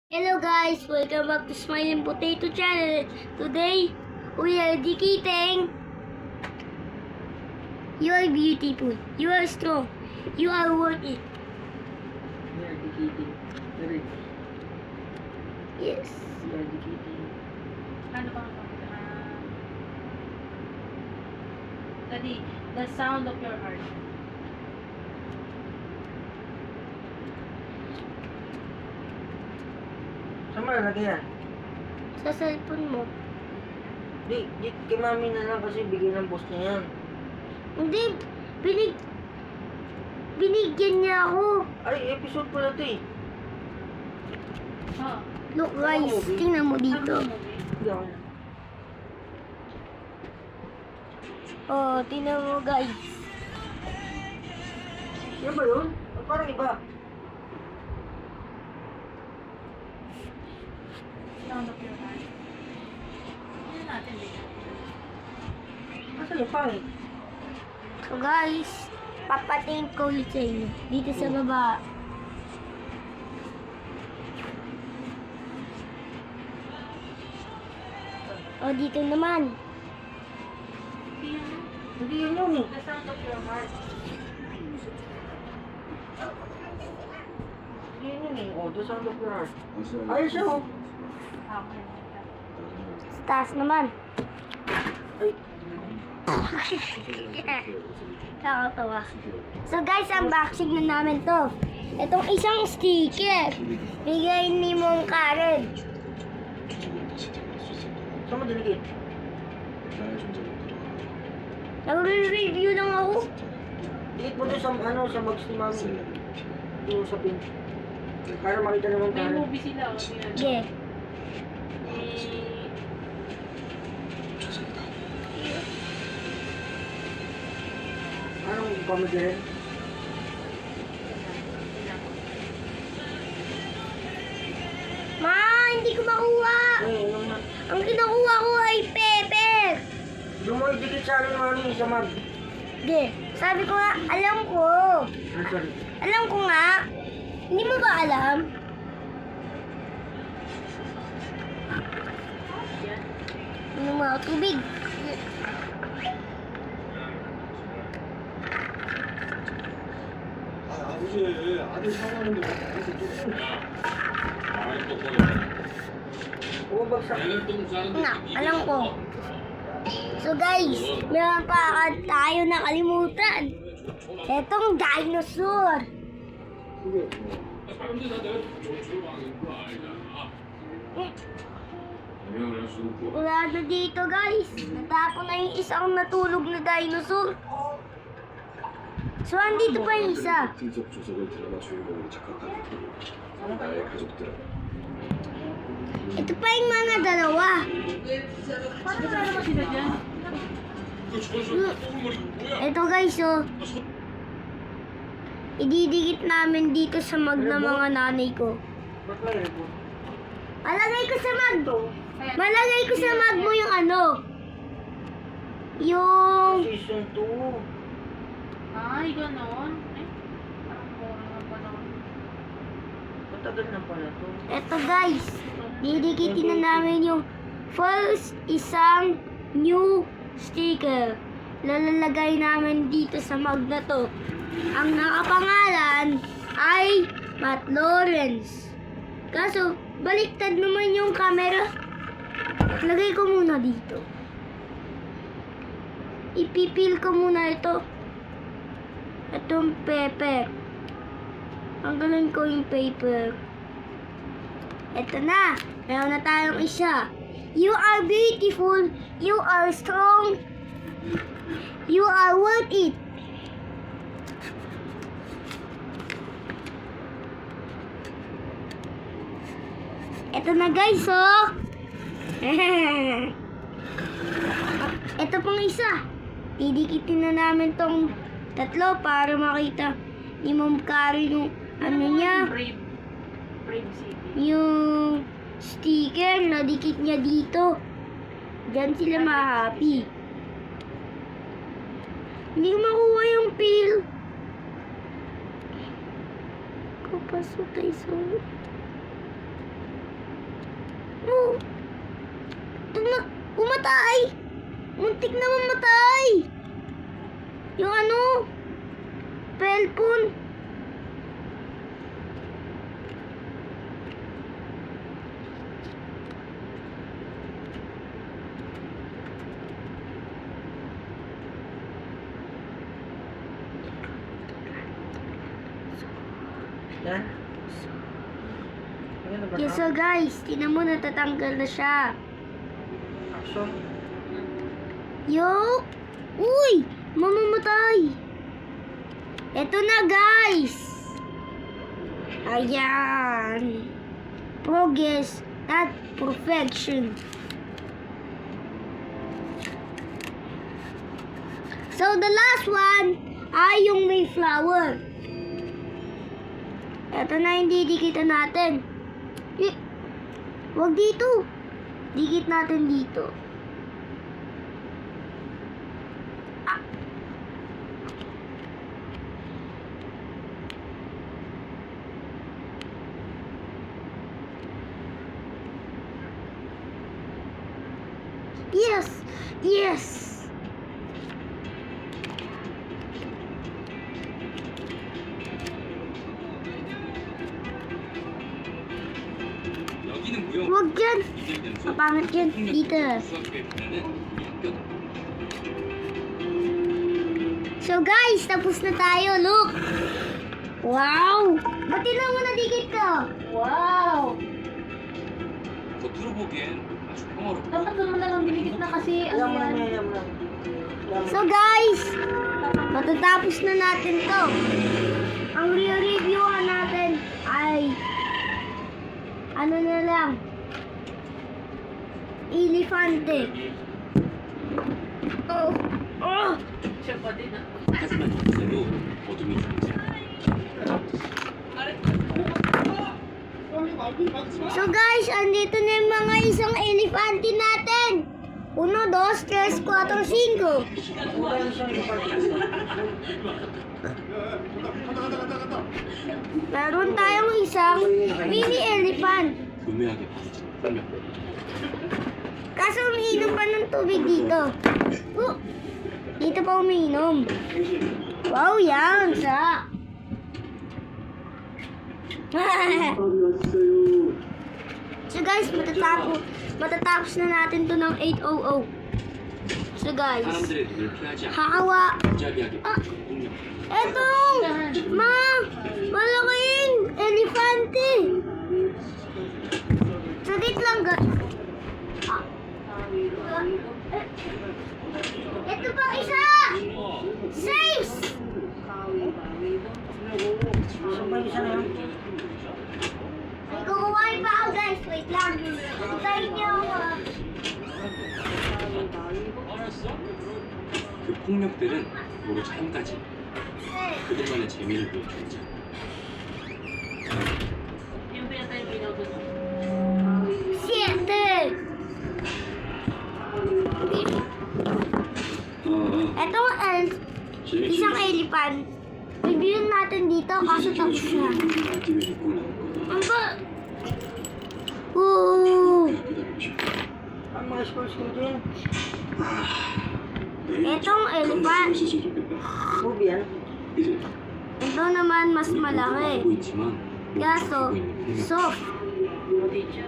Hello guys, welcome back to Smiling Potato Channel. Today, we are dedicating. You are beautiful. You are strong. You are worth it. We are dedicating. Very. Yes. We are dedicating. Ano bang Daddy, the sound of your heart. Saan mo nalagay yan? Sa cellphone mo. Di, kay mami na lang kasi bigay ng boss niya yan. Hindi, binigyan niya ako. Ay, episode pala ito eh. Oh. Look guys, tingnan mo dito. Hindi ako na. Oh, tingnan mo guys. Yan ba yun? O, parang iba. Sound of your heart. Ano natin dito? Asan yung pangit? So guys, papatingin ko ulit sa inyo. Dito sa baba. Oh, dito naman. Hindi yun yun eh. The sound of your heart. Hindi yun yun eh. Oh, the sound of your heart. Ayos siya oh. Okay. Sa taas naman. Ay, Nakakatawa. So guys, unboxing na namin to. Itong isang sticker. Bigay ni Mong Karen. saan mo dinikit? Nagre-review lang ako. Dikit mo doon sa ano, sa mags ni mami. Doon sa pin. Para makita naman May tayo. movie sila. Tingnan. Yeah. Anong comedy rin? Ma, hindi ko makuha. Eh, nung Ang kinukuha ko ay pepper. yung mo idikit sa akin mami sa mag. Hindi. Sabi ko nga, alam ko. Ah, sorry. Alam ko nga. Hindi mo ba alam? Ano mga tubig? 아버지 아들 사과하는데 그래서 좀 Bumabagsak. Nga, alam ko. So guys, meron pa tayo nakalimutan. Etong dinosaur. Wala na dito guys. Natapon na yung isang natulog na dinosaur. So andito pa yung isa. 분석 조석을 드라마 주인공으로 착각한 나의 가족들은 Ito pa yung mga dalawa. Paano na naman sila dyan? Ito guys, oh. Ididikit namin dito sa mag ng mga nanay ko. Ba't may report? Malagay ko sa mag. Malagay ko sa mag mo yung ano. Yung... Season 2. Ay, ganon. Ay, parang mura nga pa naman. Matagal na pala to. Ito guys. Didikitin na namin yung first isang new sticker. Lalagay namin dito sa mag na to. Ang nakapangalan ay Matt Lawrence. Kaso, baliktad naman yung camera. Lagay ko muna dito. Ipipil ko muna ito. Itong paper. Tanggalin ko yung paper. Ito na. Meron na tayong isa. You are beautiful. You are strong. You are worth it. Ito na guys, oh. Ito pang isa. Didikitin na namin tong tatlo para makita ni Mom Karen yung ano niya, Brave City. yung sticker na dikit niya dito. Diyan sila ma-happy. Hindi ko makuha yung peel. Kapasok tayo sa... Umatay! Muntik na mamatay! Yung ano? Pelpon. Yan. Ayan na ba? Yes, so guys, tinan mo natatanggal na siya. Action. Yo! Uy! Mamamatay! Eto na guys! Ayan! Progress at perfection. So the last one ay yung may flower. Eto na yung didikitan natin. Wag dito. Dikit natin dito. Yes! Yes! 여기는 무용. Huwag dyan! 이들 연수. Mapangit yan. Dito. 수학교에 보내는 우리 학교다. So guys, tapos na tayo. Look! Wow! Ba't lang mo nadikit ko? Wow! 겉으로 보기엔 아주 평화롭고 Dapat naman lang binikit na kasi ano Alam mo yan. na, alam mo na. So guys, matatapos na natin to. Ang re-reviewan natin ay ano na lang, Elefante. Oh, oh. Siya pa din ah. 하지만 여기서도 어둠이 존재. So guys, andito na yung mga isang elefante natin. 1, 2, 3, 4, 5. Wala yung siyang ipagkakita. Meron tayong isang mini elephant. 교묘하게 바스친 설명. Kaso umiinom pa ng tubig dito. Dito pa umiinom. Wow, yan. Sa. So guys, matatapos na natin to ng 8:00. So guys, 사람들의 눈을 피하지 않고 hawa. 무자비하게 아. 폭력. Etong, malaking elefante. Sagit lang guys. Ito pang isa. 6. So, may isa na yun. May kukuhain pa ako guys. Wait lang. Hintayin niyo ako. 그 폭력들은 오로지 한 가지. 그들만의 재미를 위해 존재. Yung pinatay mo ilaw doon. 7. Etong isang elephant. Bibigyan natin dito kaso tapos na. Ang ba? Ooh. Ang mga school din. Etong elephant. Movie yan. Ito naman mas malaki. Kaso, soft. Yung teacher.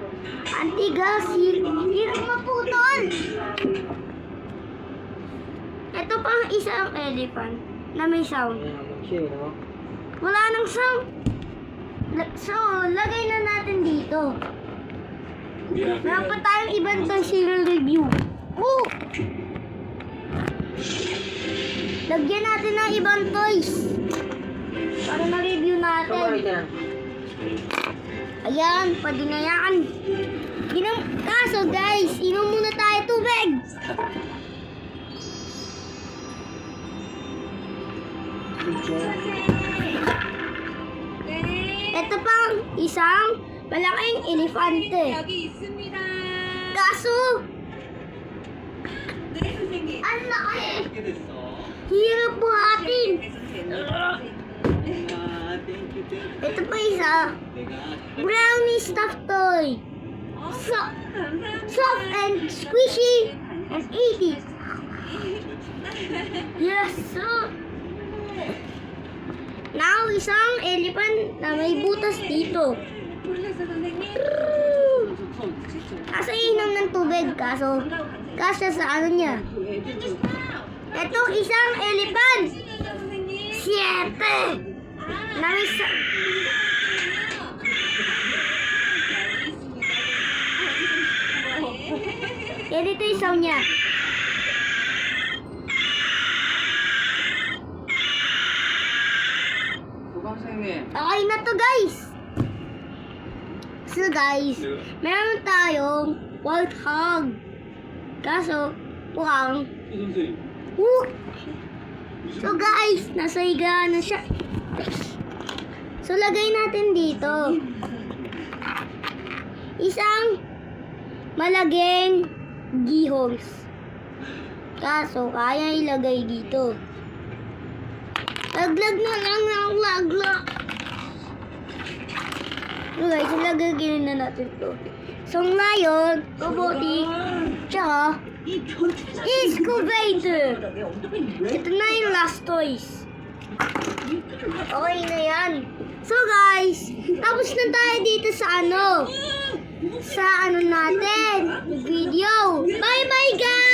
Antigas, hirap maputol. Ito pang isang elephant na may sound. Ayan naman siya, no? Wala nang sound. So, lagay na natin dito. Meron pa tayong ibang serial review. Oh! Lagyan natin ng ibang toys. Para na-review So, natin. right yan. Ayan, pwede na yan. Kaso guys, inom muna tayo tubig. Ito pang isang malaking elefante. Kaso, ang laki. Hirap buhatin. Ito pa isa. Brownie stuffed toy. Soft and squishy and easy. Yes, sir. Now, isang elephant na may butas dito. Kaso inom ng tubig, kaso sa ano niya. Ito isang elephant. 7. Na may Yan ito yung sound niya. Okay na to guys. So guys, meron tayong warthog. Kaso, mukhang 선생님. So guys, nasa higaan na siya. So lagay natin dito isang malaging gihos. Kaso, kaya ilagay dito. Laglag na lang ng laglag. So guys, ilagay na natin to. So ngayon, robotic, tsaka excavator. Ito na yung last toys. Okay na yan. So guys, tapos na tayo dito sa ano natin, video. Bye bye guys!